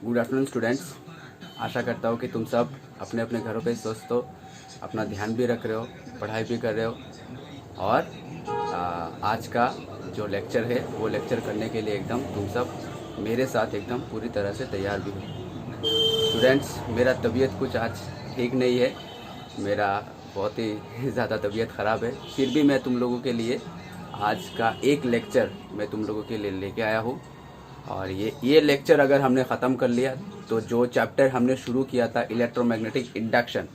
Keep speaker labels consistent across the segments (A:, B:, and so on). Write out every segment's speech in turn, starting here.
A: Good afternoon students. आशा करता हूँ कि तुम सब अपने अपने घरों पे स्वस्थ हो, अपना ध्यान भी रख रहे हो, पढ़ाई भी कर रहे हो और आज का जो लेक्चर है वो लेक्चर करने के लिए एकदम तुम सब मेरे साथ एकदम पूरी तरह से तैयार भी हो। स्टूडेंट्स, मेरा तबीयत कुछ आज ठीक नहीं है, मेरा बहुत ही ज़्यादा तबीयत ख़राब है, फिर भी मैं तुम लोगों के लिए आज का एक लेक्चर मैं तुम लोगों के लिए लेके आया हूँ। और ये लेक्चर अगर हमने ख़त्म कर लिया तो जो चैप्टर हमने शुरू किया था इलेक्ट्रोमैग्नेटिक इंडक्शन,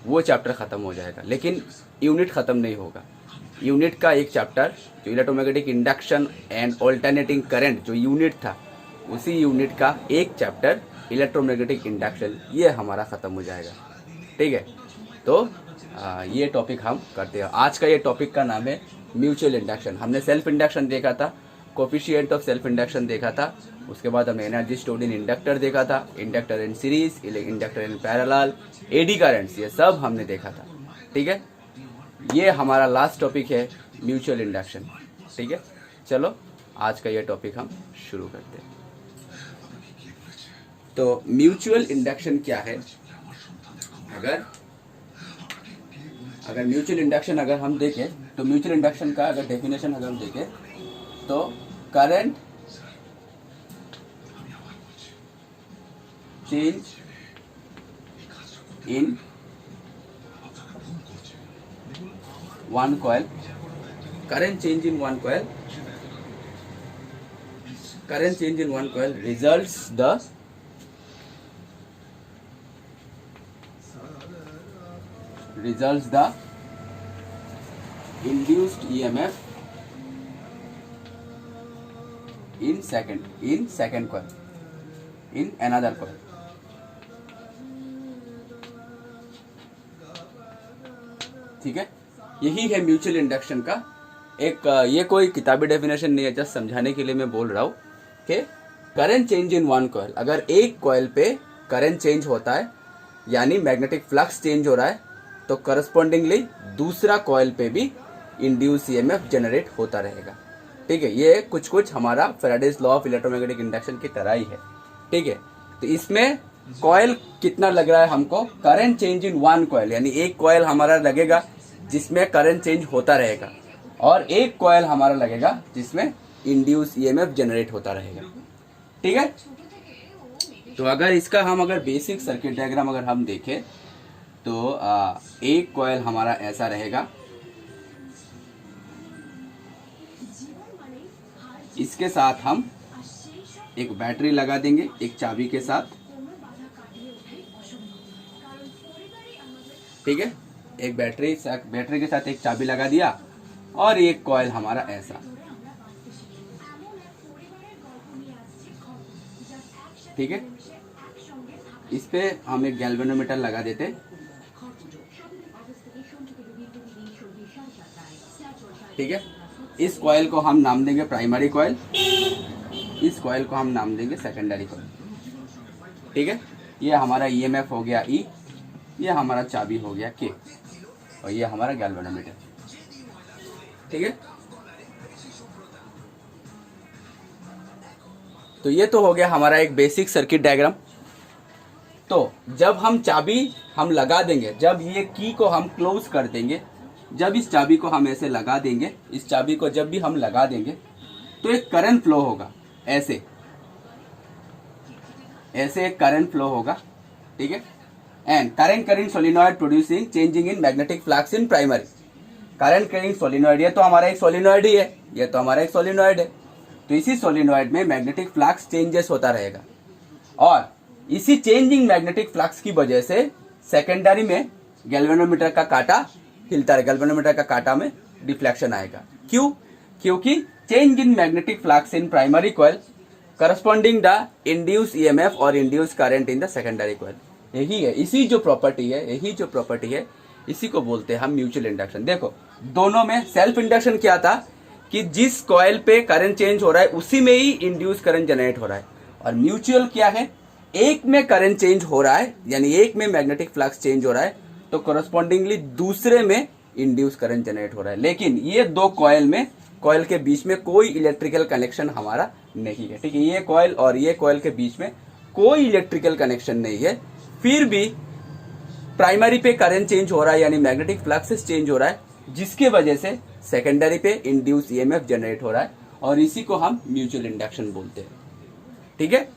A: वो चैप्टर ख़त्म हो जाएगा, लेकिन यूनिट ख़त्म नहीं होगा। यूनिट का एक चैप्टर जो electromagnetic induction and alternating current जो यूनिट था, उसी यूनिट का एक चैप्टर इलेक्ट्रोमैग्नेटिक इंडक्शन, ये हमारा ख़त्म हो जाएगा। ठीक है, तो ये टॉपिक हम करते हैं। आज का ये टॉपिक का नाम है म्यूचुअल इंडक्शन। हमने सेल्फ इंडक्शन देखा था, कोफिशिएंट ऑफ सेल्फ इंडक्शन देखा था, उसके बाद हमने एनर्जी स्टोर्ड इन इंडक्टर देखा था, inductor in series, inductor in parallel, eddy currents, ये सब हमने देखा था। ठीक है, ये हमारा लास्ट टॉपिक है म्यूचुअल इंडक्शन। ठीक है, चलो आज का ये टॉपिक हम शुरू करते हैं। तो म्यूचुअल इंडक्शन क्या है? अगर म्यूचुअल इंडक्शन अगर हम देखें तो म्यूचुअल इंडक्शन का अगर डेफिनेशन अगर हम देखें तो current change in one coil, current change in one coil results the induced EMF in second coil, in another coil। ठीक है, यही है म्यूचुअल इंडक्शन का एक ये कोई किताबी डेफिनेशन नहीं है, जस्ट समझाने के लिए मैं बोल रहा हूँ कि current change in one coil, अगर एक कॉइल पे करंट चेंज होता है यानी मैग्नेटिक फ्लक्स चेंज हो रहा है, तो करस्पॉन्डिंगली दूसरा कॉइल पे भी इंड्यूस ईएमएफ जनरेट होता रहेगा। ठीक है, ये कुछ हमारा Faraday's law of electromagnetic induction की तरह ही है। ठीक है, तो इसमें कॉइल कितना लग रहा है हमको, current change in one coil, यानी एक कॉइल हमारा लगेगा जिसमें करंट चेंज होता रहेगा, और एक कॉइल हमारा लगेगा जिसमें इंड्यूस ईएमएफ जनरेट होता रहेगा। ठीक है, तो अगर इसका हम अगर बेसिक सर्किट डायग्राम अगर हम देखें तो एक कॉइल हमारा ऐसा रहेगा, इसके साथ हम एक बैटरी लगा देंगे एक चाबी के साथ। ठीक है, एक बैटरी के साथ एक चाबी लगा दिया, और एक कॉइल हमारा ऐसा। ठीक है, इस पे हम एक गैल्वेनोमीटर लगा देते। ठीक है, इस कॉइल को हम नाम देंगे प्राइमरी कॉइल, इस कॉइल को हम नाम देंगे सेकेंडरी कॉइल। ठीक है, ये हमारा ईएमएफ हो गया ई, ये हमारा चाबी हो गया के, और ये हमारा गैल्वेनोमीटर। ठीक है, तो ये तो हो गया हमारा एक बेसिक सर्किट डायग्राम। तो जब हम चाबी हम लगा देंगे, जब ये की को हम क्लोज कर देंगे, जब इस चाबी को हम ऐसे लगा देंगे, इस चाबी को जब भी हम लगा देंगे तो एक करंट फ्लो होगा, ऐसे एक करंट फ्लो होगा। ठीक है, and current carrying solenoid producing changing in magnetic flux in primary. Current carrying solenoid, ये तो हमारा एक सोलिनॉइड ही है, ये तो हमारा एक सोलिनॉइड है, तो इसी सोलिनॉइड में मैग्नेटिक फ्लक्स चेंजेस होता रहेगा, और इसी चेंजिंग मैग्नेटिक फ्लक्स की वजह से सेकेंडरी में गैल्वेनोमीटर का कांटा हिलता है, गैल्वेनोमीटर का कांटा में डिफ्लेक्शन आएगा। क्यों? क्योंकि change in magnetic flux in primary coil corresponding the induce EMF और induce current in the secondary coil. यही है, इसी जो प्रॉपर्टी है, इसी को बोलते हैं हम म्यूचुअल इंडक्शन। देखो, दोनों में सेल्फ इंडक्शन क्या था कि जिस कॉइल पे करंट चेंज हो रहा है उसी में ही इंड्यूस करंट जनरेट हो रहा है, और म्यूचुअल क्या है, एक में करंट चेंज हो रहा है यानी एक में मैग्नेटिक फ्लक्स चेंज हो रहा है, तो करस्पॉन्डिंगली दूसरे में इंड्यूस करंट जनरेट हो रहा है। लेकिन ये दो कॉइल के बीच में कोई इलेक्ट्रिकल कनेक्शन हमारा नहीं है। ठीक है, ये कॉइल और ये कॉइल के बीच में कोई इलेक्ट्रिकल कनेक्शन नहीं है, फिर भी प्राइमरी पे करंट चेंज हो रहा है यानी मैग्नेटिक फ्लक्स चेंज हो रहा है, जिसके वजह से सेकेंडरी पे इंड्यूस ईएमएफ जनरेट हो रहा है, और इसी को हम म्यूचुअल इंडक्शन बोलते हैं। ठीक है,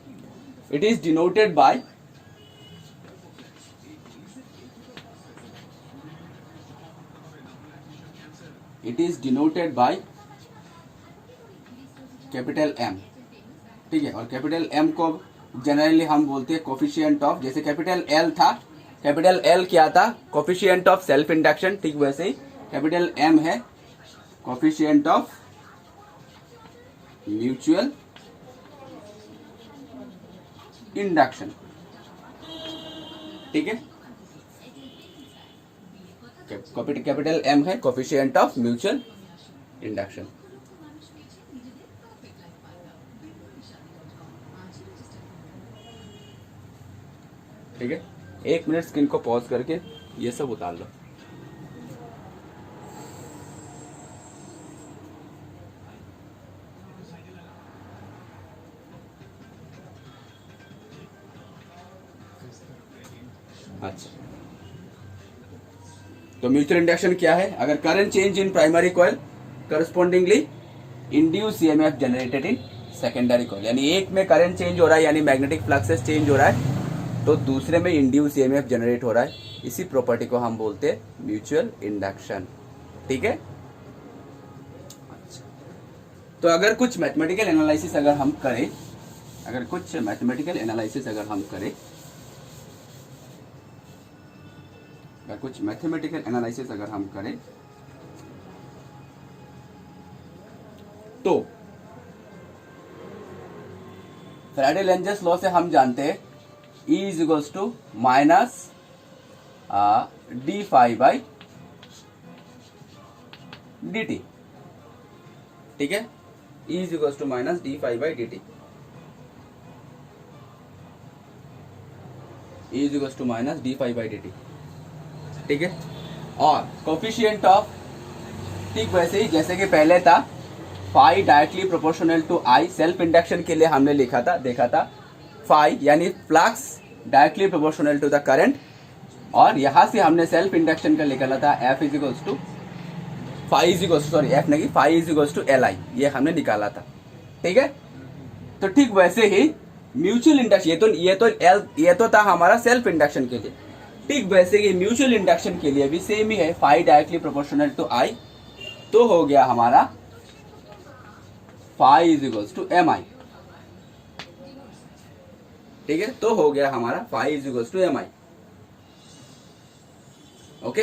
A: it is denoted by capital M. ठीक है, और कैपिटल एम को जनरली हम बोलते हैं कोफिशिएंट ऑफ, जैसे कैपिटल एल था, कैपिटल एल क्या था, कोफिशिएंट ऑफ सेल्फ इंडक्शन, ठीक वैसे ही कैपिटल एम है कोफिशिएंट ऑफ म्यूचुअल इंडक्शन। ठीक है, कैपिटल एम है कोफिशिएंट ऑफ म्यूचुअल इंडक्शन। ठीक है, 1 मिनट स्क्रीन को पॉज करके ये सब उतार लो। अच्छा, तो म्यूचुअल इंडक्शन क्या है? अगर current change in primary coil correspondingly induce EMF generated in secondary coil, यानी एक में करंट चेंज हो रहा है यानी मैग्नेटिक फ्लक्सेस चेंज हो रहा है, तो दूसरे में इंड्यूस ईएमएफ जनरेट हो रहा है। इसी प्रॉपर्टी को हम बोलते हैं म्यूचुअल इंडक्शन। ठीक है, अच्छा, तो अगर कुछ मैथमेटिकल एनालिसिस अगर हम करें, तो फैराडे लेंजर्स लॉ से हम जानते हैं E is equals to minus d phi by D T. ठीक है, E is equals to minus d phi by D t, E is equals to minus d phi by D T. ठीक है, और coefficient of, ठीक वैसे ही जैसे कि पहले था phi directly proportional to I, self induction के लिए हमने देखा था फाई यानी flux directly proportional to the current, और यहां से हमने सेल्फ इंडक्शन का निकाला था F is equals to phi is equals to L I, ये हमने निकाला था। ठीक है, तो ठीक वैसे ही म्यूचुअल इंडक्शन, ये तो था हमारा सेल्फ इंडक्शन के लिए, ठीक वैसे ही म्यूचुअल इंडक्शन के लिए भी सेम ही है, phi directly proportional to I, तो हो गया हमारा phi is equals to M I. ठीक है, तो हो गया हमारा phi is equals to M I. Okay,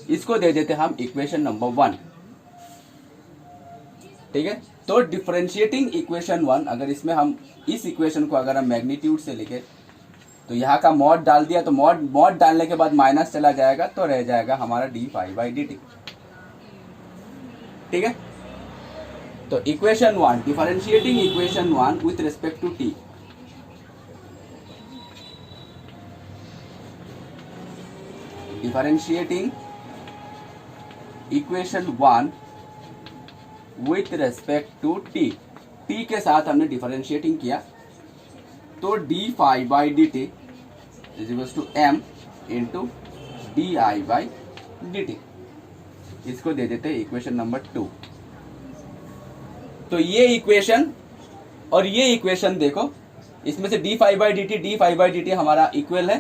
A: इसको दे देते हम इक्वेशन नंबर 1। ठीक है, तो डिफरेंशिएटिंग इक्वेशन 1, अगर इसमें हम इस इक्वेशन को अगर हम मैग्नीट्यूड से लिखे तो यहाँ का मॉड डाल दिया, तो मॉड डालने के बाद माइनस चला जाएगा, तो रह जाएगा हमारा d phi by D T. ठीक है, तो equation 1, differentiating equation 1 with respect to t, differentiating equation 1 with respect to t, t के साथ हमने डिफरेंशिएटिंग किया, तो d phi by D T is equal to M into d I by D t. इसको दे देते हैं इक्वेशन नंबर 2। तो ये इक्वेशन और ये इक्वेशन देखो, इसमें से d phi by D t हमारा इक्वल है,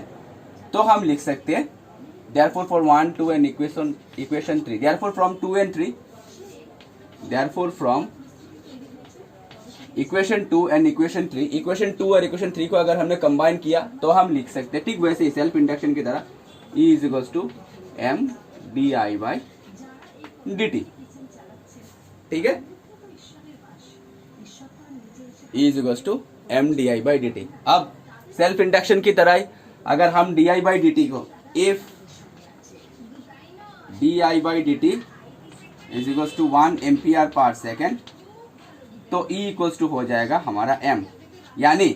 A: तो हम लिख सकते हैं therefore for 1 2 and equation 3, therefore from 2 and 3, therefore from equation 2 and equation 3, equation 2 और इक्वेशन 3 को अगर हमने कंबाइन किया तो हम लिख सकते हैं ठीक वैसे ही सेल्फ इंडक्शन की तरह E is equals to M D I by D T. ठीक है, E is equals to M D I by D T. अब सेल्फ इंडक्शन की तरह ही अगर हम D I by D T को, if D I by D T is equals to 1 ampere per second, तो E इक्वल्स टू हो जाएगा हमारा M, यानी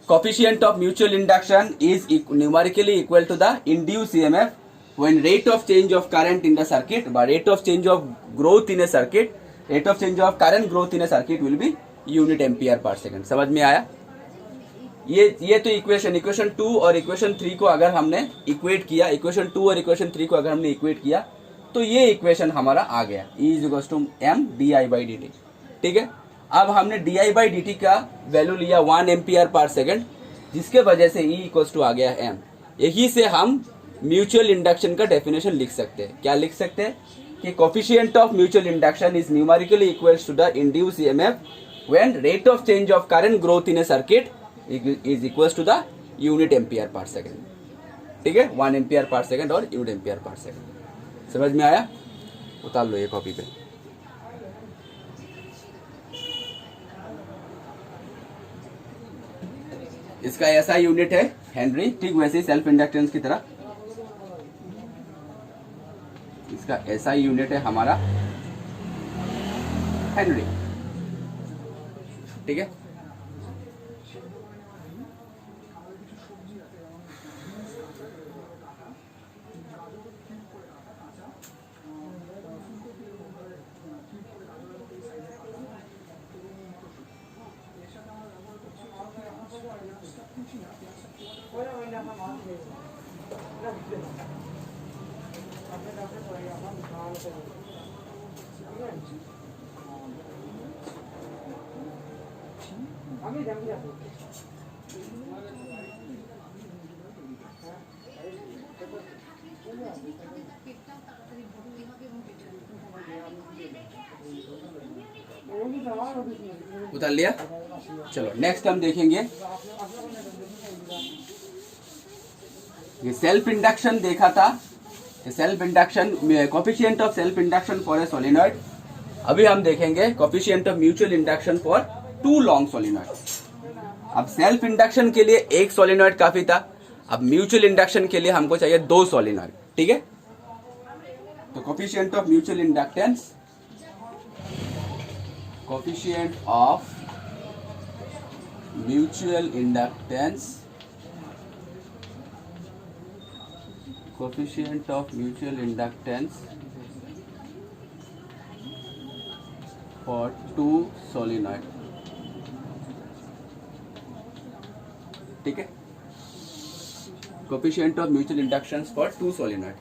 A: coefficient of mutual induction is numerically equal to the induce EMF when rate of change of current in the circuit by rate of change of growth in a circuit, rate of change of current growth in a circuit will be unit ampere per second. समझ में आया? ये तो equation 2 और equation 3 को अगर हमने equate किया, इक्वेशन 2 और इक्वेशन 3 को अगर हमने इक्वेट किया तो ये इक्वेशन हमारा आ गया, E is to M D I by D T. ठीक है, अब हमने d I by D t का वैल्यू लिया 1 एम्पियर पर सेकेंड, जिसके वजह से E इक्वल टू आ गया एम। यही से हम म्यूचुअल इंडक्शन का डेफिनेशन लिख सकते हैं। क्या लिख सकते हैं कि coefficient of mutual induction is numerically equals to the induce EMF when rate of change of current growth in a circuit is equals to the unit ampere per second. ठीक है, 1 एम्पियर पर सेकेंड और unit ampere per second. समझ में आया? उतार लो ये copy पे। इसका ऐसा यूनिट है हेनरी, ठीक वैसे ही सेल्फ इंडक्टेंस की तरह इसका ऐसा यूनिट है हमारा हेनरी। ठीक है, उतार लिया। चलो नेक्स्ट हम देखेंगे, ये सेल्फ इंडक्शन देखा था, self induction coefficient of self induction for a solenoid. अभी हम देखेंगे coefficient of mutual induction for 2 long solenoid. अब सेल्फ इंडक्शन के लिए एक सोलिनॉइड काफी था, अब म्यूचुअल इंडक्शन के लिए हमको चाहिए 2 सोलिनॉइड। ठीक है, तो coefficient of mutual inductance, coefficient of mutual inductance, coefficient of mutual inductance for 2 solenoid. ठीक है, coefficient of mutual induction for 2 solenoid.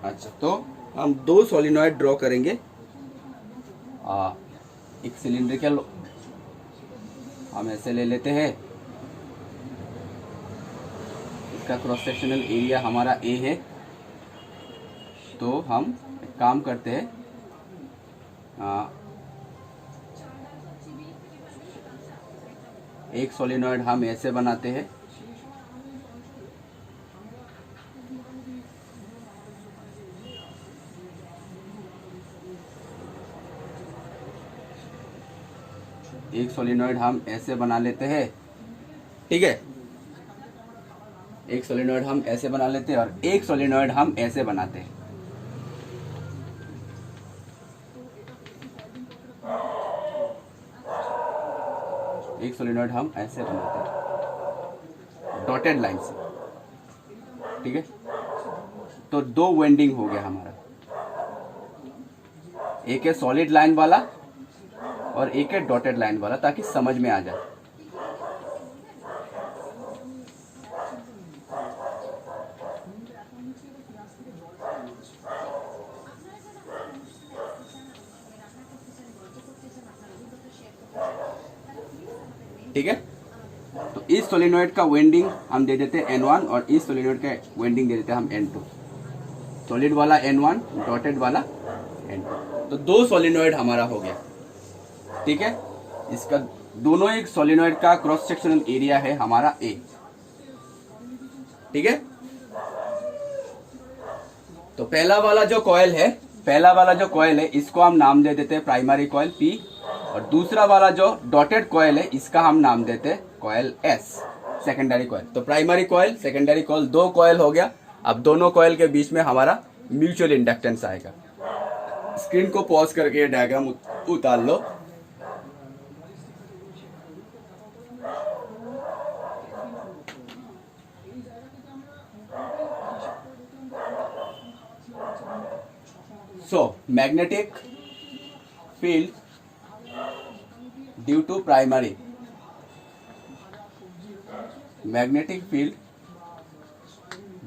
A: अच्छा, तो हम 2 सोलिनॉइड ड्रॉ करेंगे। एक सिलिंड्रिकल हम ऐसे ले लेते हैं, इसका क्रॉस सेक्शनल एरिया हमारा ए है, तो हम एक काम करते हैं, एक सोलिनॉइड हम ऐसे बनाते हैं, एक सोलिनॉइड हम ऐसे बना लेते हैं। ठीक है, एक सोलिनॉइड हम ऐसे बना लेते हैं और एक सोलिनॉइड हम ऐसे बनाते हैं। एक सोलिनॉइड हम ऐसे बनाते हैं डॉटेड लाइन से। ठीक है, तो 2 वेंडिंग हो गया हमारा, एक है सॉलिड लाइन वाला और एक है डॉटेड लाइन वाला, ताकि समझ में आ जाए। ठीक है, तो इस सोलिनॉइड का वेंडिंग हम दे देते हैं N1 और इस सोलिनॉइड का वेंडिंग दे देते हैं हम N2। सॉलिड वाला N1, डॉटेड वाला N2, तो 2 सोलिनॉइड हमारा हो गया। ठीक है, इसका दोनों एक सोलिनॉइड का क्रॉस सेक्शनल एरिया है हमारा A। ठीक है, तो पहला वाला जो कॉइल है इसको हम नाम दे देते हैं प्राइमरी कॉइल P, और दूसरा वाला जो डॉटेड कॉइल है इसका हम नाम देते हैं कॉइल S, सेकेंडरी कॉइल। तो primary coil, secondary coil, 2 coil हो गया। अब दोनों कॉइल के बीच में हमारा म्यूचुअल इंडक्टेंस आएगा। स्क्रीन को पॉज करके डायग्राम उतार लो। So magnetic field due to primary magnetic field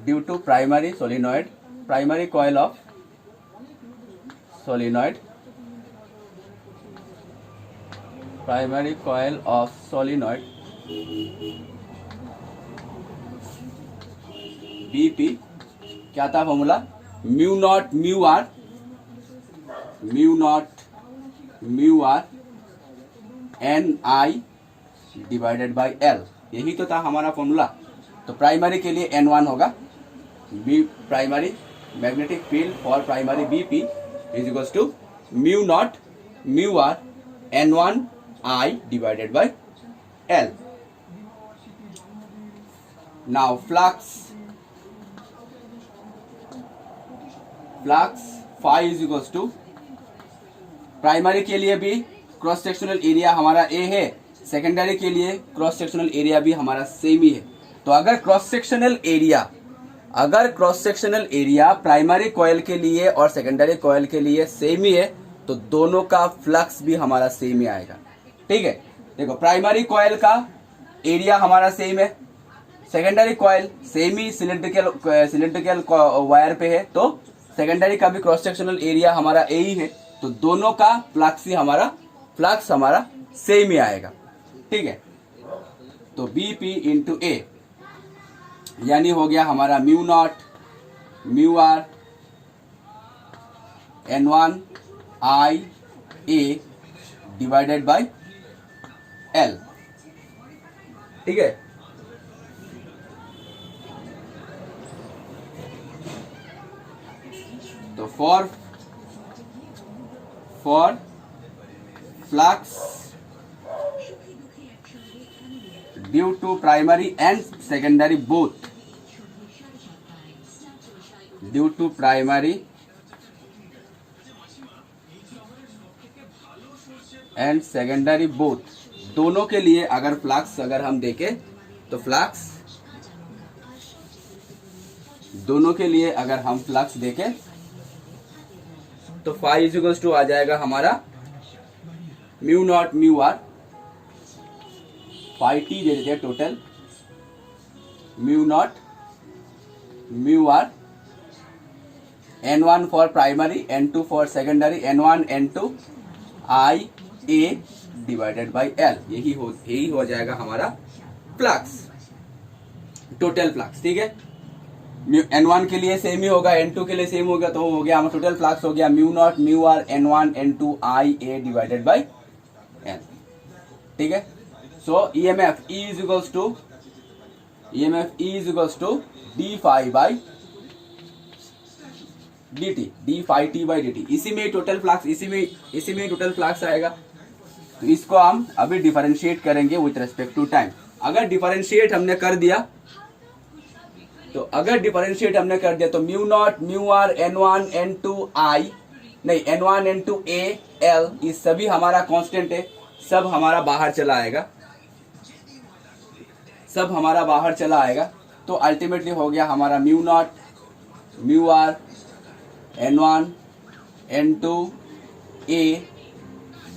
A: due to primary solenoid, primary coil of solenoid, primary coil of solenoid BP क्या था formula, mu naught mu r n I divided by L, यही तो था हमारा formula. तो primary के लिए N1 होगा, B primary magnetic field for primary BP is equals to mu naught mu r N1 I divided by L। Now flux phi is equals to, primary के लिए भी क्रॉस सेक्शनल एरिया हमारा A है, secondary के लिए cross sectional area भी हमारा same ही है। तो अगर cross sectional area primary coil के लिए और सेकेंडरी कॉइल के लिए सेम ही है तो दोनों का फ्लक्स भी हमारा सेम ही आएगा। ठीक है, देखो प्राइमरी कॉइल का एरिया हमारा सेम है, सेकेंडरी कॉइल सेम ही सिलेंड्रिकल वायर पे है, तो सेकेंडरी का भी क्रॉस सेक्शनल एरिया हमारा ए ही है, तो दोनों का फ्लक्स हमारा सेम ही आएगा। ठीक है, तो BP इंटू ए यानी हो गया हमारा mu naught mu r N1 I A divided by L। ठीक है, तो for flux due to primary and secondary both, due to primary and secondary both, दोनों के लिए अगर फ्लक्स हम देखें तो फ्लक्स दोनों के लिए अगर हम फ्लक्स देखें तो फाई इज इक्वल्स टू आ जाएगा हमारा mu naught mu r, phi T दे देते हैं total, mu naught mu r N1 for primary N2 for secondary, N1 N2 I A divided by L, यही हो जाएगा हमारा फ्लक्स, टोटल फ्लक्स। ठीक है, N1 के लिए सेम ही होगा, N2 के लिए सेम होगा, तो हो गया हमारा टोटल फ्लक्स हो गया mu naught mu r N1 N2 I A divided by L। ठीक है, so EMF E is equals to d phi by dt, d phi t by dt, इसी में टोटल फ्लक्स आएगा। तो इसको हम अभी डिफरेंशिएट करेंगे विथ रेस्पेक्ट टू टाइम। अगर डिफरेंशिएट हमने कर दिया तो mu naught mu r N1 N2 I नहीं N1 N2 A L, ये सभी हमारा कांस्टेंट है, सब हमारा बाहर चला आएगा, तो अल्टीमेटली हो गया हमारा mu naught mu r N1 N2 A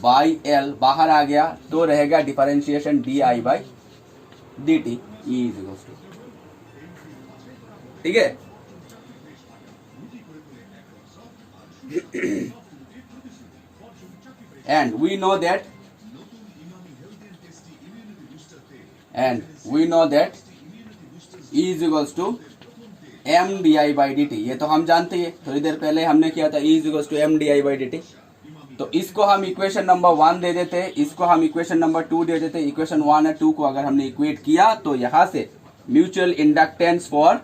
A: by L बाहर आ गया, तो रहेगा differentiation DI by dt E is equals to. ठीक है, and we know that E is equals to m di by dt, ये तो हम जानते हैं, थोड़ी देर पहले हमने किया था, E is equals to m di by dt। तो इसको हम इक्वेशन नंबर 1 दे देते, इसको हम इक्वेशन नंबर 2 दे देते। इक्वेशन 1 और 2 को अगर हमने इक्वेट किया तो यहाँ से mutual inductance for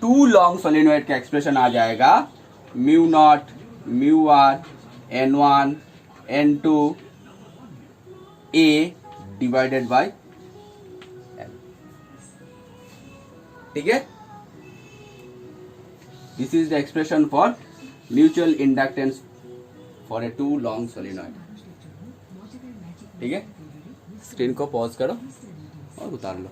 A: two long solenoid का एक्सप्रेशन आ जाएगा mu naught mu r N1 N2 A divided by L। ठीक है, this is the expression for mutual inductance for a two long solenoid. ठीक है, स्क्रीन को पॉज करो और उतार लो।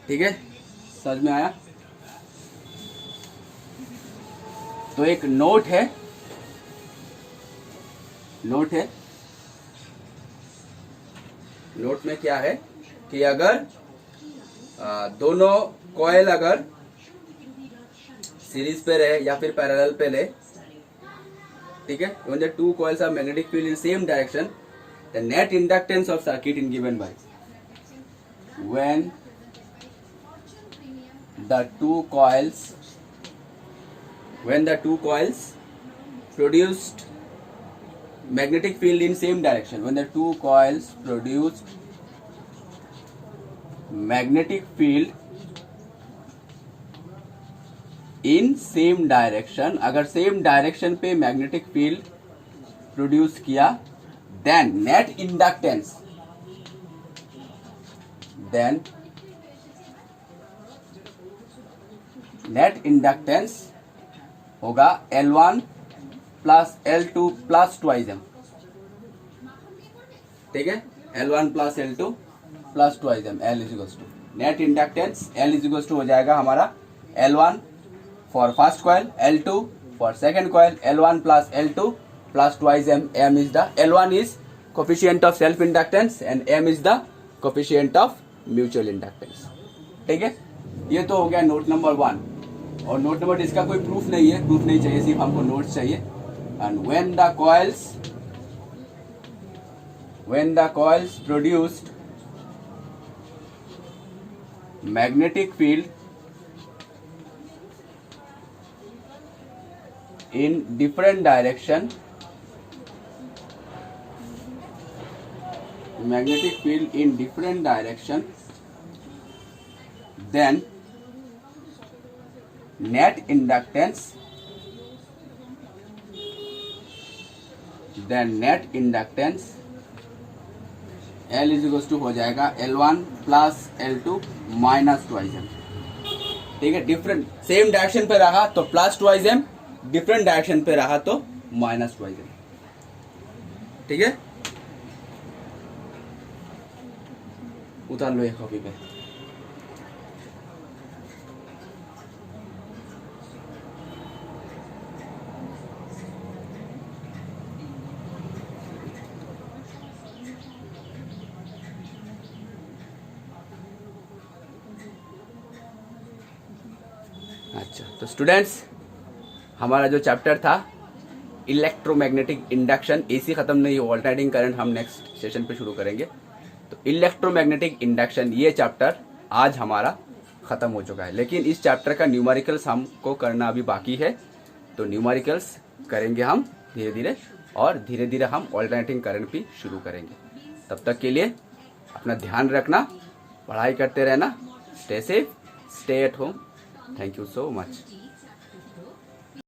A: ठीक है, समझ में आया? तो एक नोट है, नोट में क्या है कि अगर दोनों कॉइल अगर सीरीज पे रहे या फिर पैरेलल पे ले, ठीक है, when the two coils are magnetic field in same direction, the net inductance of circuit is given by when the two coils produced magnetic field in same direction, when the two coils produced magnetic field in same direction, अगर same direction पे magnetic field produce किया, then net inductance होगा L1 plus L2 plus twice M, ठीक है, L1 plus L2 plus twice M, L is equals to net inductance, L is equals to हो जाएगा हमारा L1 for first coil, L2 for second coil, L1 plus L2 plus twice M. M is the L1 is coefficient of self inductance and M is the coefficient of mutual inductance. ठीक है, ये तो हो गया note number 1। और note number इसका कोई proof नहीं है, प्रूफ नहीं चाहिए, सिर्फ हमको नोट्स चाहिए। And when the coils produced magnetic field in different direction, magnetic field in different direction, then net inductance L is equal to हो जाएगा L1 plus L2 minus twice M, ठीक है। डिफरेंट सेम डायरेक्शन पे रहा तो plus twice M, different direction पे रहा तो माइनस ट्वाइस एम, ठीक है। उतार लो एक कॉपी पे। अच्छा, तो स्टूडेंट्स हमारा जो चैप्टर था इलेक्ट्रोमैग्नेटिक इंडक्शन, एसी खत्म नहीं हुआ, ऑल्टरनेटिंग करंट हम नेक्स्ट सेशन पे शुरू करेंगे। तो इलेक्ट्रोमैग्नेटिक इंडक्शन ये चैप्टर आज हमारा ख़त्म हो चुका है, लेकिन इस चैप्टर का न्यूमेरिकल्स हमको करना अभी बाकी है। तो न्यूमेरिकल्स करेंगे हम धीरे धीरे, और धीरे धीरे हम ऑल्टरनेटिंग करंट भी शुरू करेंगे। तब तक के लिए अपना ध्यान रखना, पढ़ाई करते रहना, stay safe, stay at home. Thank you so much.